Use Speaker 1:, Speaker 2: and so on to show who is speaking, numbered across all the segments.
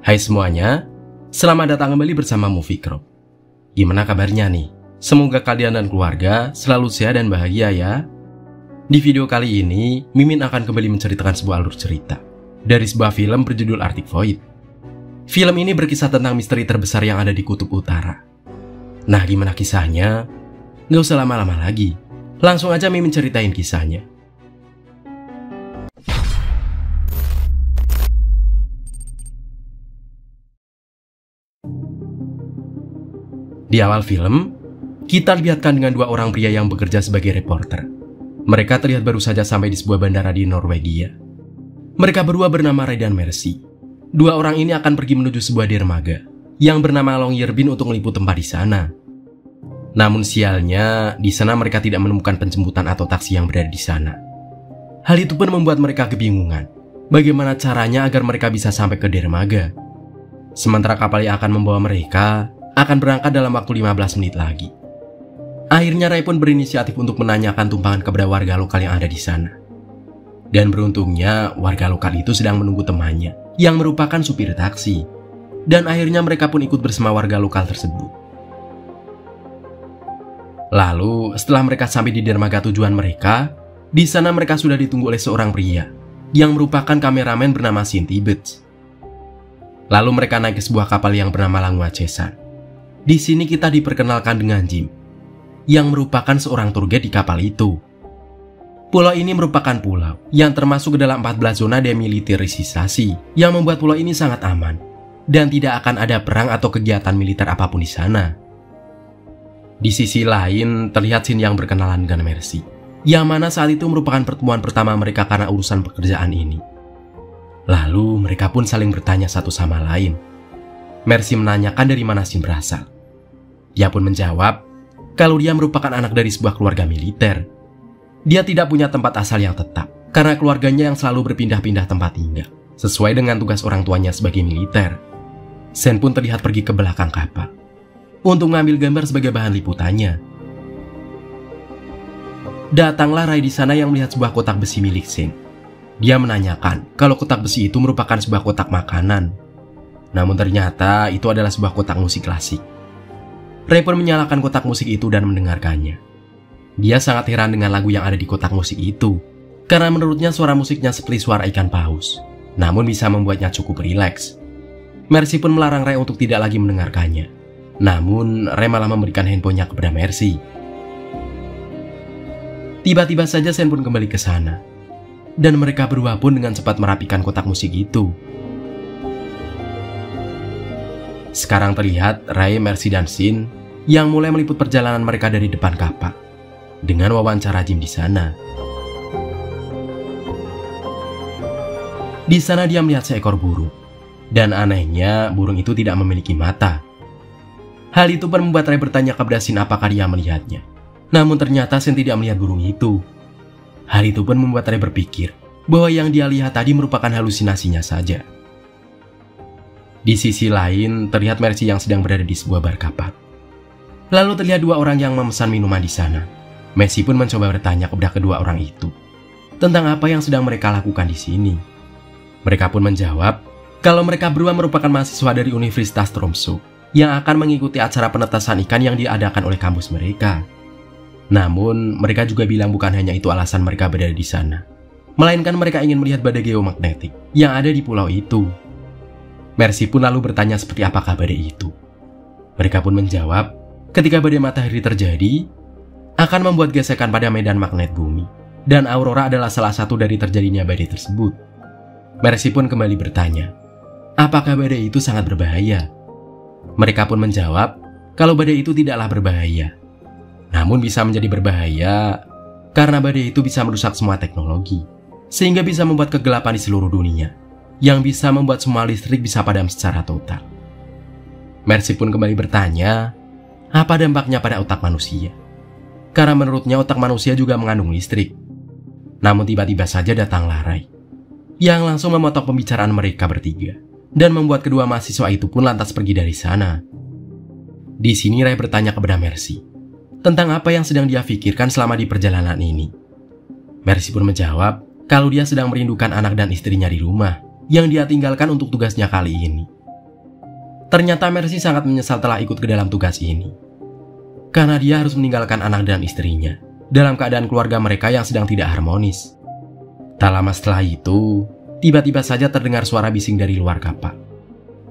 Speaker 1: Hai semuanya, selamat datang kembali bersama Movie Crop. Gimana kabarnya nih? Semoga kalian dan keluarga selalu sehat dan bahagia ya. Di video kali ini, Mimin akan kembali menceritakan sebuah alur cerita dari sebuah film berjudul Arctic Void. Film ini berkisah tentang misteri terbesar yang ada di Kutub Utara. Nah, gimana kisahnya? Nggak usah lama-lama lagi, langsung aja Mimin ceritain kisahnya. Di awal film, kita dilihatkan dengan dua orang pria yang bekerja sebagai reporter. Mereka terlihat baru saja sampai di sebuah bandara di Norwegia. Mereka berdua bernama Ray dan Mercy. Dua orang ini akan pergi menuju sebuah dermaga yang bernama Longyearbyen untuk meliput tempat di sana. Namun sialnya, di sana mereka tidak menemukan penjemputan atau taksi yang berada di sana. Hal itu pun membuat mereka kebingungan. Bagaimana caranya agar mereka bisa sampai ke dermaga? Sementara kapal yang akan membawa mereka akan berangkat dalam waktu 15 menit lagi. Akhirnya Ray pun berinisiatif untuk menanyakan tumpangan kepada warga lokal yang ada di sana. Dan beruntungnya warga lokal itu sedang menunggu temannya yang merupakan supir taksi. Dan akhirnya mereka pun ikut bersama warga lokal tersebut. Lalu setelah mereka sampai di dermaga tujuan mereka, di sana mereka sudah ditunggu oleh seorang pria yang merupakan kameramen bernama Shin Tibet. Lalu mereka naik ke sebuah kapal yang bernama Langwa Chesan. Di sini kita diperkenalkan dengan Jim, yang merupakan seorang tour guide di kapal itu. Pulau ini merupakan pulau yang termasuk ke dalam 14 zona demilitarisasi, yang membuat pulau ini sangat aman, dan tidak akan ada perang atau kegiatan militer apapun di sana. Di sisi lain, terlihat Shin yang berkenalan dengan Mercy, yang mana saat itu merupakan pertemuan pertama mereka karena urusan pekerjaan ini. Lalu mereka pun saling bertanya satu sama lain. Mercy menanyakan dari mana Shin berasal. Dia pun menjawab kalau dia merupakan anak dari sebuah keluarga militer. Dia tidak punya tempat asal yang tetap karena keluarganya yang selalu berpindah-pindah tempat tinggal sesuai dengan tugas orang tuanya sebagai militer. Shin pun terlihat pergi ke belakang kapal untuk mengambil gambar sebagai bahan liputannya. Datanglah Ray di sana yang melihat sebuah kotak besi milik Shin. Dia menanyakan kalau kotak besi itu merupakan sebuah kotak makanan. Namun ternyata itu adalah sebuah kotak musik klasik. Ray pun menyalakan kotak musik itu dan mendengarkannya. Dia sangat heran dengan lagu yang ada di kotak musik itu, karena menurutnya suara musiknya seperti suara ikan paus, namun bisa membuatnya cukup rileks. Mercy pun melarang Ray untuk tidak lagi mendengarkannya. Namun Ray malah memberikan handphonenya kepada Mercy. Tiba-tiba saja Shin pun kembali ke sana, dan mereka berdua pun dengan cepat merapikan kotak musik itu. Sekarang terlihat Ray, Mercy, dan Shin yang mulai meliput perjalanan mereka dari depan kapal dengan wawancara Jim di sana. Di sana dia melihat seekor burung, dan anehnya burung itu tidak memiliki mata. Hal itu pun membuat Ray bertanya kepada Shin apakah dia melihatnya. Namun ternyata Shin tidak melihat burung itu. Hal itu pun membuat Ray berpikir bahwa yang dia lihat tadi merupakan halusinasinya saja. Di sisi lain, terlihat Mercy yang sedang berada di sebuah bar kapal. Lalu terlihat dua orang yang memesan minuman di sana. Mercy pun mencoba bertanya kepada kedua orang itu tentang apa yang sedang mereka lakukan di sini. Mereka pun menjawab kalau mereka berdua merupakan mahasiswa dari Universitas Tromsø yang akan mengikuti acara penetasan ikan yang diadakan oleh kampus mereka. Namun, mereka juga bilang bukan hanya itu alasan mereka berada di sana, melainkan mereka ingin melihat badai geomagnetik yang ada di pulau itu. Mercy pun lalu bertanya seperti apakah badai itu. Mereka pun menjawab, ketika badai matahari terjadi, akan membuat gesekan pada medan magnet bumi, dan aurora adalah salah satu dari terjadinya badai tersebut. Mercy pun kembali bertanya, apakah badai itu sangat berbahaya? Mereka pun menjawab, kalau badai itu tidaklah berbahaya, namun bisa menjadi berbahaya karena badai itu bisa merusak semua teknologi, sehingga bisa membuat kegelapan di seluruh dunia, yang bisa membuat semua listrik bisa padam secara total. Mercy pun kembali bertanya, apa dampaknya pada otak manusia? Karena menurutnya otak manusia juga mengandung listrik. Namun tiba-tiba saja datanglah Ray, yang langsung memotong pembicaraan mereka bertiga, dan membuat kedua mahasiswa itu pun lantas pergi dari sana. Di sini Ray bertanya kepada Mercy tentang apa yang sedang dia pikirkan selama di perjalanan ini. Mercy pun menjawab kalau dia sedang merindukan anak dan istrinya di rumah, yang dia tinggalkan untuk tugasnya kali ini. Ternyata Mercy sangat menyesal telah ikut ke dalam tugas ini. Karena dia harus meninggalkan anak dan istrinya dalam keadaan keluarga mereka yang sedang tidak harmonis. Tak lama setelah itu, tiba-tiba saja terdengar suara bising dari luar kapal.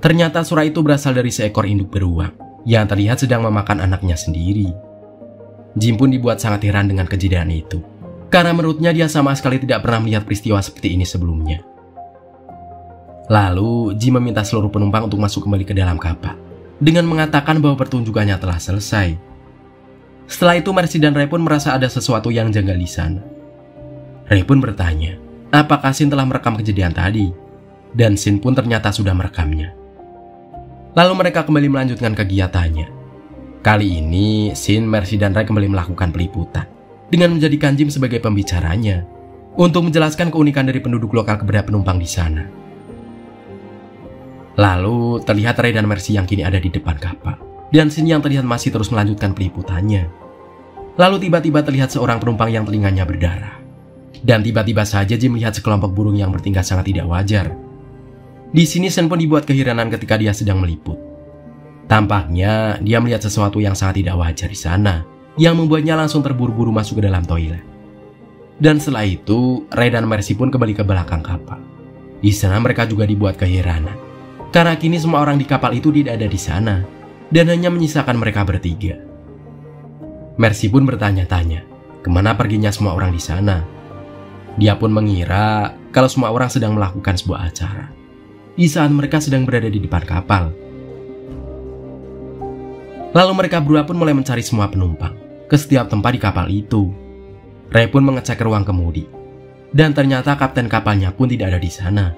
Speaker 1: Ternyata suara itu berasal dari seekor induk beruang yang terlihat sedang memakan anaknya sendiri. Jim pun dibuat sangat heran dengan kejadian itu, karena menurutnya dia sama sekali tidak pernah melihat peristiwa seperti ini sebelumnya. Lalu, Jim meminta seluruh penumpang untuk masuk kembali ke dalam kapal dengan mengatakan bahwa pertunjukannya telah selesai. Setelah itu, Mercy dan Ray pun merasa ada sesuatu yang janggal di sana. Ray pun bertanya, apakah Sin telah merekam kejadian tadi? Dan Sin pun ternyata sudah merekamnya. Lalu mereka kembali melanjutkan kegiatannya. Kali ini, Sin, Mercy, dan Ray kembali melakukan peliputan dengan menjadikan Jim sebagai pembicaranya untuk menjelaskan keunikan dari penduduk lokal kepada penumpang di sana. Lalu terlihat Ray dan Mercy yang kini ada di depan kapal, dan Sin yang terlihat masih terus melanjutkan peliputannya. Lalu tiba-tiba terlihat seorang penumpang yang telinganya berdarah. Dan tiba-tiba saja Jim melihat sekelompok burung yang bertingkah sangat tidak wajar. Di sini Sin pun dibuat keheranan ketika dia sedang meliput. Tampaknya dia melihat sesuatu yang sangat tidak wajar di sana, yang membuatnya langsung terburu-buru masuk ke dalam toilet. Dan setelah itu, Ray dan Mercy pun kembali ke belakang kapal. Di sana mereka juga dibuat keheranan, karena kini semua orang di kapal itu tidak ada di sana, dan hanya menyisakan mereka bertiga. Mercy pun bertanya-tanya, kemana perginya semua orang di sana? Dia pun mengira kalau semua orang sedang melakukan sebuah acara di saat mereka sedang berada di depan kapal. Lalu mereka berdua pun mulai mencari semua penumpang ke setiap tempat di kapal itu. Ray pun mengecek ruang kemudi, dan ternyata kapten kapalnya pun tidak ada di sana.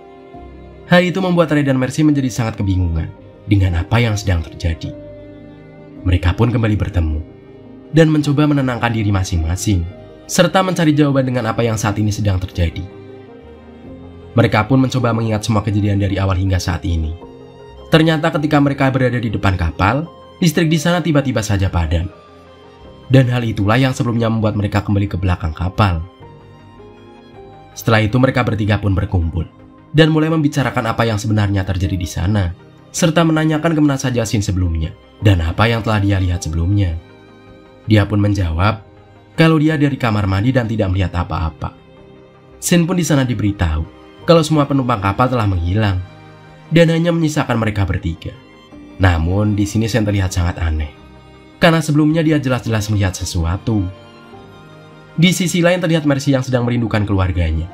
Speaker 1: Hal itu membuat Ray dan Mercy menjadi sangat kebingungan dengan apa yang sedang terjadi. Mereka pun kembali bertemu dan mencoba menenangkan diri masing-masing, serta mencari jawaban dengan apa yang saat ini sedang terjadi. Mereka pun mencoba mengingat semua kejadian dari awal hingga saat ini. Ternyata ketika mereka berada di depan kapal, listrik di sana tiba-tiba saja padam. Dan hal itulah yang sebelumnya membuat mereka kembali ke belakang kapal. Setelah itu mereka bertiga pun berkumpul dan mulai membicarakan apa yang sebenarnya terjadi di sana, serta menanyakan kemana saja Sin sebelumnya dan apa yang telah dia lihat sebelumnya. Dia pun menjawab kalau dia dari kamar mandi dan tidak melihat apa-apa. Sin pun di sana diberitahu kalau semua penumpang kapal telah menghilang dan hanya menyisakan mereka bertiga. Namun di sini Sin terlihat sangat aneh, karena sebelumnya dia jelas-jelas melihat sesuatu. Di sisi lain terlihat Mercy yang sedang merindukan keluarganya,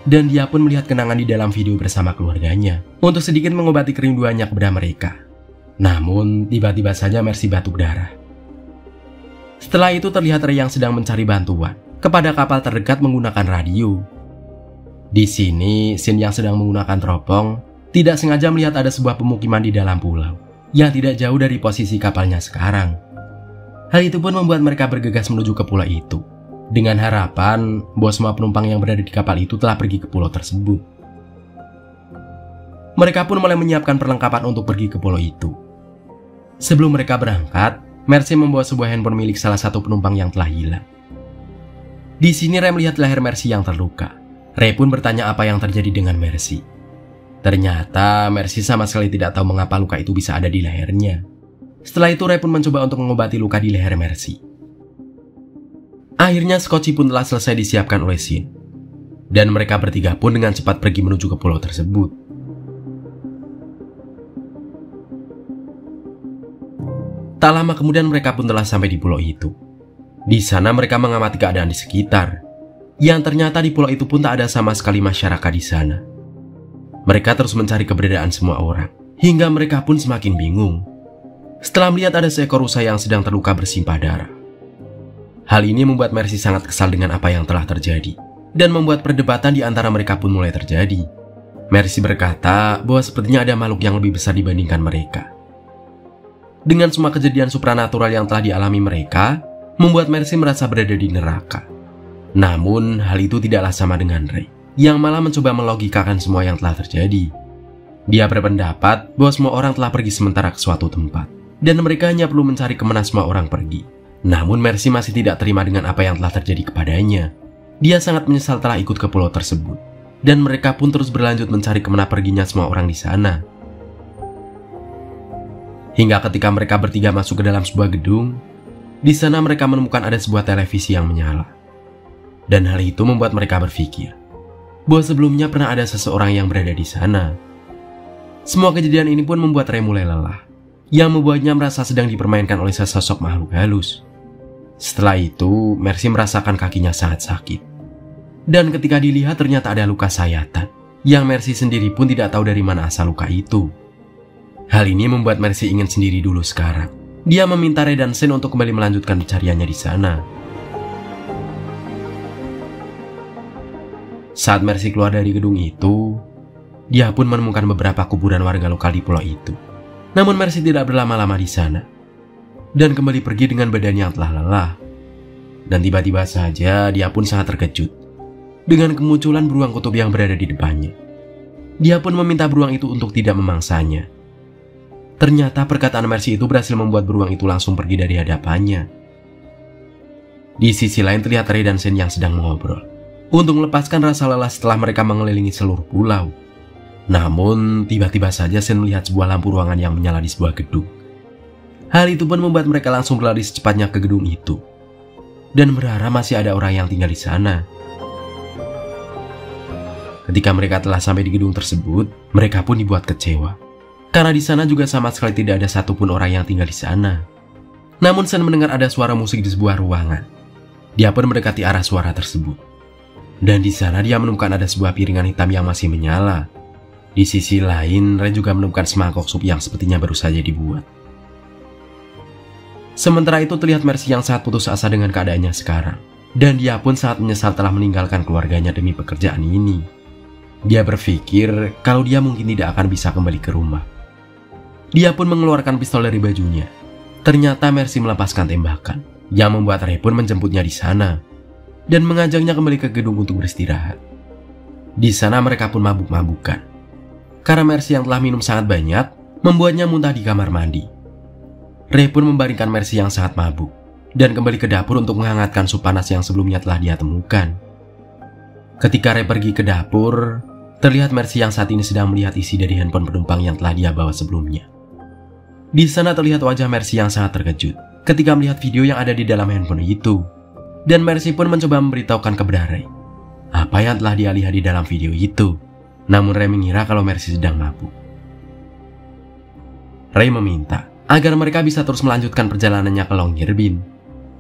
Speaker 1: dan dia pun melihat kenangan di dalam video bersama keluarganya untuk sedikit mengobati kerinduannya kepada mereka. Namun tiba-tiba saja Mercy batuk darah. Setelah itu terlihat Ray yang sedang mencari bantuan kepada kapal terdekat menggunakan radio. Di sini, Sin yang sedang menggunakan teropong tidak sengaja melihat ada sebuah pemukiman di dalam pulau yang tidak jauh dari posisi kapalnya sekarang. Hal itu pun membuat mereka bergegas menuju ke pulau itu, dengan harapan bahwa semua penumpang yang berada di kapal itu telah pergi ke pulau tersebut. Mereka pun mulai menyiapkan perlengkapan untuk pergi ke pulau itu. Sebelum mereka berangkat, Mercy membawa sebuah handphone milik salah satu penumpang yang telah hilang. Di sini Ray melihat leher Mercy yang terluka. Ray pun bertanya apa yang terjadi dengan Mercy. Ternyata Mercy sama sekali tidak tahu mengapa luka itu bisa ada di lehernya. Setelah itu Ray pun mencoba untuk mengobati luka di leher Mercy. Akhirnya skoci pun telah selesai disiapkan oleh Sin, dan mereka bertiga pun dengan cepat pergi menuju ke pulau tersebut. Tak lama kemudian mereka pun telah sampai di pulau itu. Di sana mereka mengamati keadaan di sekitar, yang ternyata di pulau itu pun tak ada sama sekali masyarakat di sana. Mereka terus mencari keberadaan semua orang, hingga mereka pun semakin bingung setelah melihat ada seekor rusa yang sedang terluka bersimpah darah. Hal ini membuat Mercy sangat kesal dengan apa yang telah terjadi, dan membuat perdebatan di antara mereka pun mulai terjadi. Mercy berkata bahwa sepertinya ada makhluk yang lebih besar dibandingkan mereka. Dengan semua kejadian supranatural yang telah dialami mereka, membuat Mercy merasa berada di neraka. Namun, hal itu tidaklah sama dengan Ray, yang malah mencoba melogikakan semua yang telah terjadi. Dia berpendapat bahwa semua orang telah pergi sementara ke suatu tempat, dan mereka hanya perlu mencari kemana semua orang pergi. Namun, Mercy masih tidak terima dengan apa yang telah terjadi kepadanya. Dia sangat menyesal telah ikut ke pulau tersebut, dan mereka pun terus berlanjut mencari kemana perginya semua orang di sana. Hingga ketika mereka bertiga masuk ke dalam sebuah gedung, di sana mereka menemukan ada sebuah televisi yang menyala. Dan hal itu membuat mereka berpikir bahwa sebelumnya pernah ada seseorang yang berada di sana. Semua kejadian ini pun membuat Ray mulai lelah, yang membuatnya merasa sedang dipermainkan oleh sesosok makhluk halus. Setelah itu, Mercy merasakan kakinya sangat sakit. Dan ketika dilihat ternyata ada luka sayatan, yang Mercy sendiri pun tidak tahu dari mana asal luka itu. Hal ini membuat Mercy ingin sendiri dulu sekarang. Dia meminta Ray dan Shen untuk kembali melanjutkan pencariannya di sana. Saat Mercy keluar dari gedung itu, dia pun menemukan beberapa kuburan warga lokal di pulau itu. Namun Mercy tidak berlama-lama di sana dan kembali pergi dengan badan yang telah lelah. Dan tiba-tiba saja dia pun sangat terkejut dengan kemunculan beruang kutub yang berada di depannya. Dia pun meminta beruang itu untuk tidak memangsanya. Ternyata perkataan Mercy itu berhasil membuat beruang itu langsung pergi dari hadapannya. Di sisi lain terlihat Ray dan Shen yang sedang mengobrol untuk melepaskan rasa lelah setelah mereka mengelilingi seluruh pulau. Namun, tiba-tiba saja Shen melihat sebuah lampu ruangan yang menyala di sebuah gedung. Hal itu pun membuat mereka langsung berlari secepatnya ke gedung itu dan berharap masih ada orang yang tinggal di sana. Ketika mereka telah sampai di gedung tersebut, mereka pun dibuat kecewa karena di sana juga sama sekali tidak ada satupun orang yang tinggal di sana. Namun Shen mendengar ada suara musik di sebuah ruangan. Dia pun mendekati arah suara tersebut. Dan di sana dia menemukan ada sebuah piringan hitam yang masih menyala. Di sisi lain, Ray juga menemukan semangkok sup yang sepertinya baru saja dibuat. Sementara itu terlihat Mercy yang sangat putus asa dengan keadaannya sekarang. Dan dia pun sangat menyesal telah meninggalkan keluarganya demi pekerjaan ini. Dia berpikir kalau dia mungkin tidak akan bisa kembali ke rumah. Dia pun mengeluarkan pistol dari bajunya. Ternyata Mercy melepaskan tembakan, yang membuat Ray pun menjemputnya di sana dan mengajaknya kembali ke gedung untuk beristirahat. Di sana mereka pun mabuk-mabukan karena Mercy yang telah minum sangat banyak membuatnya muntah di kamar mandi. Ray pun membaringkan Mercy yang sangat mabuk dan kembali ke dapur untuk menghangatkan sup panas yang sebelumnya telah dia temukan. Ketika Ray pergi ke dapur, terlihat Mercy yang saat ini sedang melihat isi dari handphone penumpang yang telah dia bawa sebelumnya. Di sana terlihat wajah Mercy yang sangat terkejut ketika melihat video yang ada di dalam handphone itu. Dan Mercy pun mencoba memberitahukan kepada Ray apa yang telah dia lihat di dalam video itu. Namun Ray mengira kalau Mercy sedang mabuk. Ray meminta agar mereka bisa terus melanjutkan perjalanannya ke Longyearbyen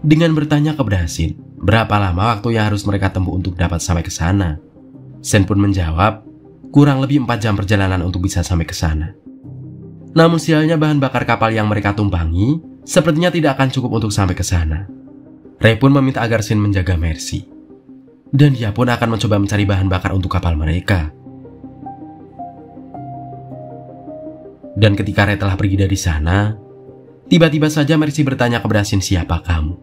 Speaker 1: dengan bertanya kepada Shen berapa lama waktu yang harus mereka tempuh untuk dapat sampai ke sana. Shen pun menjawab kurang lebih 4 jam perjalanan untuk bisa sampai ke sana. Namun sialnya bahan bakar kapal yang mereka tumpangi sepertinya tidak akan cukup untuk sampai ke sana. Ray pun meminta agar Shen menjaga Mercy dan dia pun akan mencoba mencari bahan bakar untuk kapal mereka. Dan ketika Ray telah pergi dari sana, tiba-tiba saja Mercy bertanya kepada Shen, siapa kamu?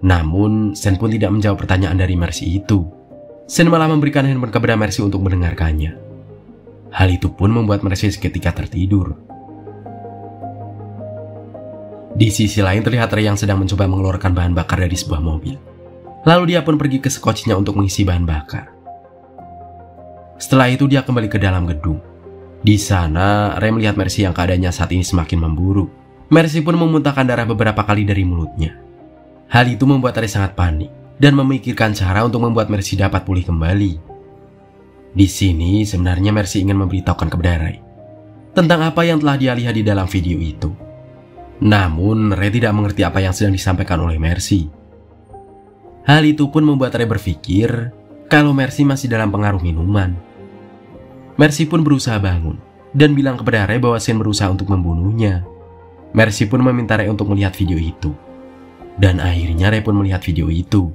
Speaker 1: Namun Shen pun tidak menjawab pertanyaan dari Mercy itu. Shen malah memberikan handphone kepada Mercy untuk mendengarkannya. Hal itu pun membuat Mercy seketika tertidur. Di sisi lain terlihat Ray yang sedang mencoba mengeluarkan bahan bakar dari sebuah mobil. Lalu dia pun pergi ke skocinya untuk mengisi bahan bakar. Setelah itu dia kembali ke dalam gedung. Di sana, Ray melihat Mercy yang keadaannya saat ini semakin memburuk. Mercy pun memuntahkan darah beberapa kali dari mulutnya. Hal itu membuat Ray sangat panik dan memikirkan cara untuk membuat Mercy dapat pulih kembali. Di sini, sebenarnya Mercy ingin memberitahukan kepada Ray tentang apa yang telah dia lihat di dalam video itu. Namun, Ray tidak mengerti apa yang sedang disampaikan oleh Mercy. Hal itu pun membuat Ray berpikir kalau Mercy masih dalam pengaruh minuman. Mercy pun berusaha bangun dan bilang kepada Ray bahwa Shen berusaha untuk membunuhnya. Mercy pun meminta Ray untuk melihat video itu. Dan akhirnya Ray pun melihat video itu.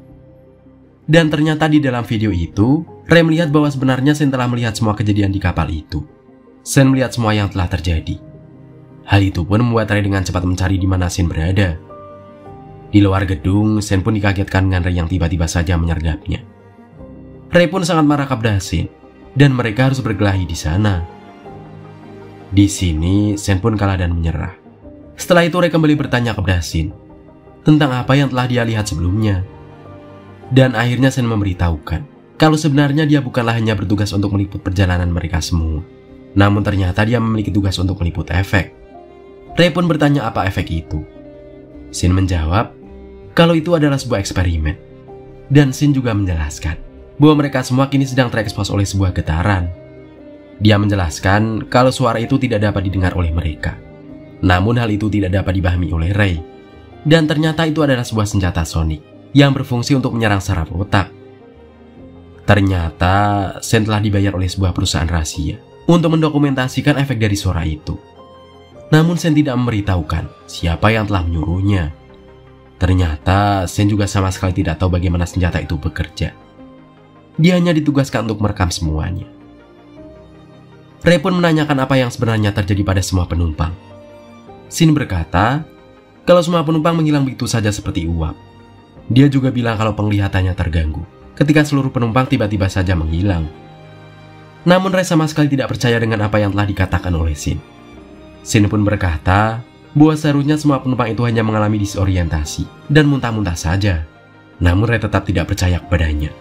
Speaker 1: Dan ternyata di dalam video itu, Ray melihat bahwa sebenarnya Shen telah melihat semua kejadian di kapal itu. Shen melihat semua yang telah terjadi. Hal itu pun membuat Ray dengan cepat mencari di mana Shen berada. Di luar gedung, Shen pun dikagetkan dengan Ray yang tiba-tiba saja menyergapnya. Ray pun sangat marah kepada Shen dan mereka harus berkelahi di sana. Di sini, Shen pun kalah dan menyerah. Setelah itu Ray kembali bertanya kepada Shen tentang apa yang telah dia lihat sebelumnya. Dan akhirnya Shen memberitahukan kalau sebenarnya dia bukanlah hanya bertugas untuk meliput perjalanan mereka semua. Namun ternyata dia memiliki tugas untuk meliput efek. Ray pun bertanya apa efek itu. Shin menjawab kalau itu adalah sebuah eksperimen. Dan Shin juga menjelaskan bahwa mereka semua kini sedang terekspos oleh sebuah getaran. Dia menjelaskan kalau suara itu tidak dapat didengar oleh mereka. Namun hal itu tidak dapat dipahami oleh Ray. Dan ternyata itu adalah sebuah senjata sonik yang berfungsi untuk menyerang saraf otak. Ternyata Shin telah dibayar oleh sebuah perusahaan rahasia untuk mendokumentasikan efek dari suara itu. Namun Shin tidak memberitahukan siapa yang telah menyuruhnya. Ternyata Shin juga sama sekali tidak tahu bagaimana senjata itu bekerja. Dia hanya ditugaskan untuk merekam semuanya. Ray pun menanyakan apa yang sebenarnya terjadi pada semua penumpang. Shin berkata kalau semua penumpang menghilang begitu saja seperti uap. Dia juga bilang kalau penglihatannya terganggu ketika seluruh penumpang tiba-tiba saja menghilang. Namun Ray sama sekali tidak percaya dengan apa yang telah dikatakan oleh Shin. Shin pun berkata bahwa seharusnya semua penumpang itu hanya mengalami disorientasi dan muntah-muntah saja. Namun Ray tetap tidak percaya kepadanya.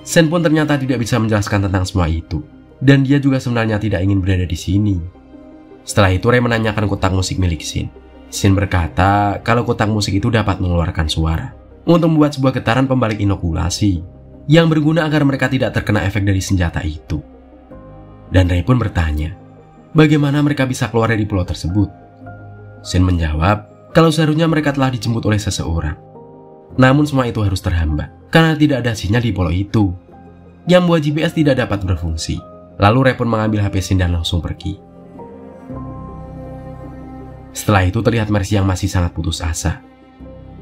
Speaker 1: Shin pun ternyata tidak bisa menjelaskan tentang semua itu, dan dia juga sebenarnya tidak ingin berada di sini. Setelah itu Ray menanyakan kotak musik milik Shin. Shin berkata kalau kotak musik itu dapat mengeluarkan suara untuk membuat sebuah getaran pembalik inokulasi yang berguna agar mereka tidak terkena efek dari senjata itu. Dan Ray pun bertanya bagaimana mereka bisa keluar dari pulau tersebut. Shin menjawab kalau seharusnya mereka telah dijemput oleh seseorang. Namun semua itu harus terhambat karena tidak ada sinyal di pulau itu, yang membuat GPS tidak dapat berfungsi. Lalu Ray pun mengambil HP Shin dan langsung pergi. Setelah itu terlihat Mercy yang masih sangat putus asa.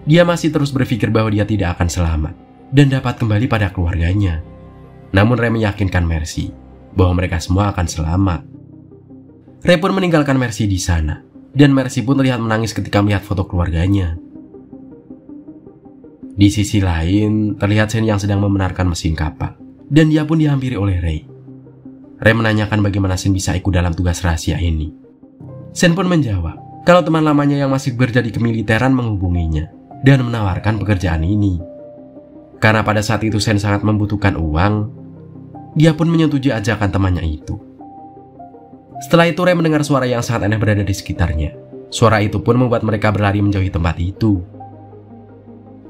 Speaker 1: Dia masih terus berpikir bahwa dia tidak akan selamat dan dapat kembali pada keluarganya. Namun Ray meyakinkan Mercy bahwa mereka semua akan selamat. Ray pun meninggalkan Mercy di sana, dan Mercy pun terlihat menangis ketika melihat foto keluarganya. Di sisi lain, terlihat Shin yang sedang membenarkan mesin kapal, dan dia pun dihampiri oleh Ray. Ray menanyakan bagaimana Shin bisa ikut dalam tugas rahasia ini. Shin pun menjawab kalau teman lamanya yang masih bekerja di kemiliteran menghubunginya dan menawarkan pekerjaan ini. Karena pada saat itu Shin sangat membutuhkan uang, dia pun menyetujui ajakan temannya itu. Setelah itu Ray mendengar suara yang sangat aneh berada di sekitarnya. Suara itu pun membuat mereka berlari menjauhi tempat itu.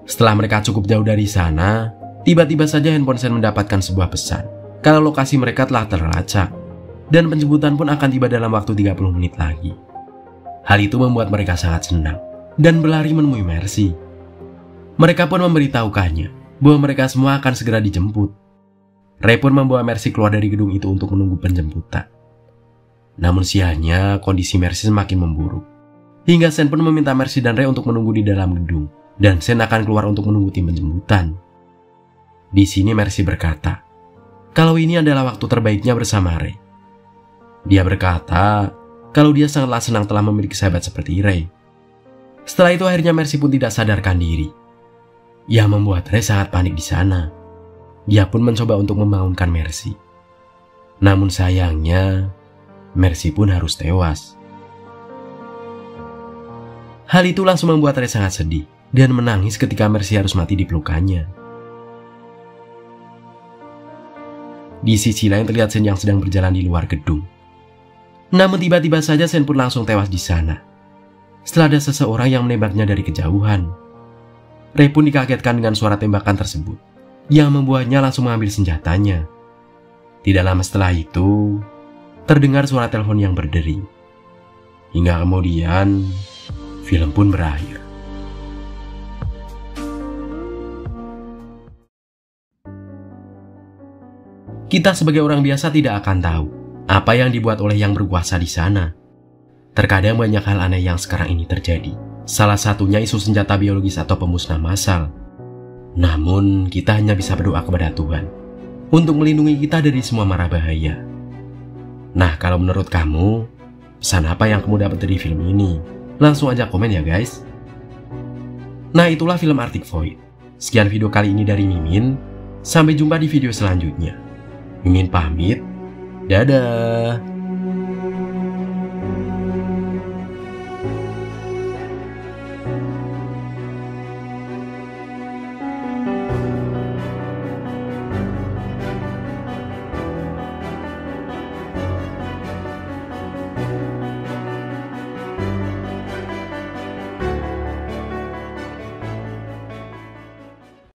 Speaker 1: Setelah mereka cukup jauh dari sana, tiba-tiba saja handphone Shin mendapatkan sebuah pesan kalau lokasi mereka telah terlacak dan penjemputan pun akan tiba dalam waktu 30 menit lagi. Hal itu membuat mereka sangat senang dan berlari menemui Mercy. Mereka pun memberitahukannya bahwa mereka semua akan segera dijemput. Ray pun membawa Mercy keluar dari gedung itu untuk menunggu penjemputan. Namun sialnya kondisi Mercy semakin memburuk, hingga Shin pun meminta Mercy dan Ray untuk menunggu di dalam gedung, dan Shin akan keluar untuk menunggu tim penjemputan. Di sini Mercy berkata kalau ini adalah waktu terbaiknya bersama Ray. Dia berkata kalau dia sangatlah senang telah memiliki sahabat seperti Ray. Setelah itu akhirnya Mercy pun tidak sadarkan diri, yang membuat Ray sangat panik di sana. Dia pun mencoba untuk membangunkan Mercy. Namun sayangnya Mercy pun harus tewas. Hal itu langsung membuat Ray sangat sedih dan menangis ketika Mercy harus mati di pelukannya. Di sisi lain terlihat Shin yang sedang berjalan di luar gedung. Namun tiba-tiba saja Shin pun langsung tewas di sana setelah ada seseorang yang menembaknya dari kejauhan. Ray pun dikagetkan dengan suara tembakan tersebut yang membuatnya langsung mengambil senjatanya. Tidak lama setelah itu terdengar suara telepon yang berdering. Hingga kemudian film pun berakhir. Kita sebagai orang biasa tidak akan tahu apa yang dibuat oleh yang berkuasa di sana. Terkadang banyak hal aneh yang sekarang ini terjadi. Salah satunya isu senjata biologis atau pemusnah massal. Namun kita hanya bisa berdoa kepada Tuhan untuk melindungi kita dari semua mara bahaya. Nah, kalau menurut kamu, pesan apa yang kamu dapat dari film ini? Langsung aja komen ya guys. Nah, itulah film Arctic Void. Sekian video kali ini dari Mimin. Sampai jumpa di video selanjutnya. Mimin pamit. Dadah.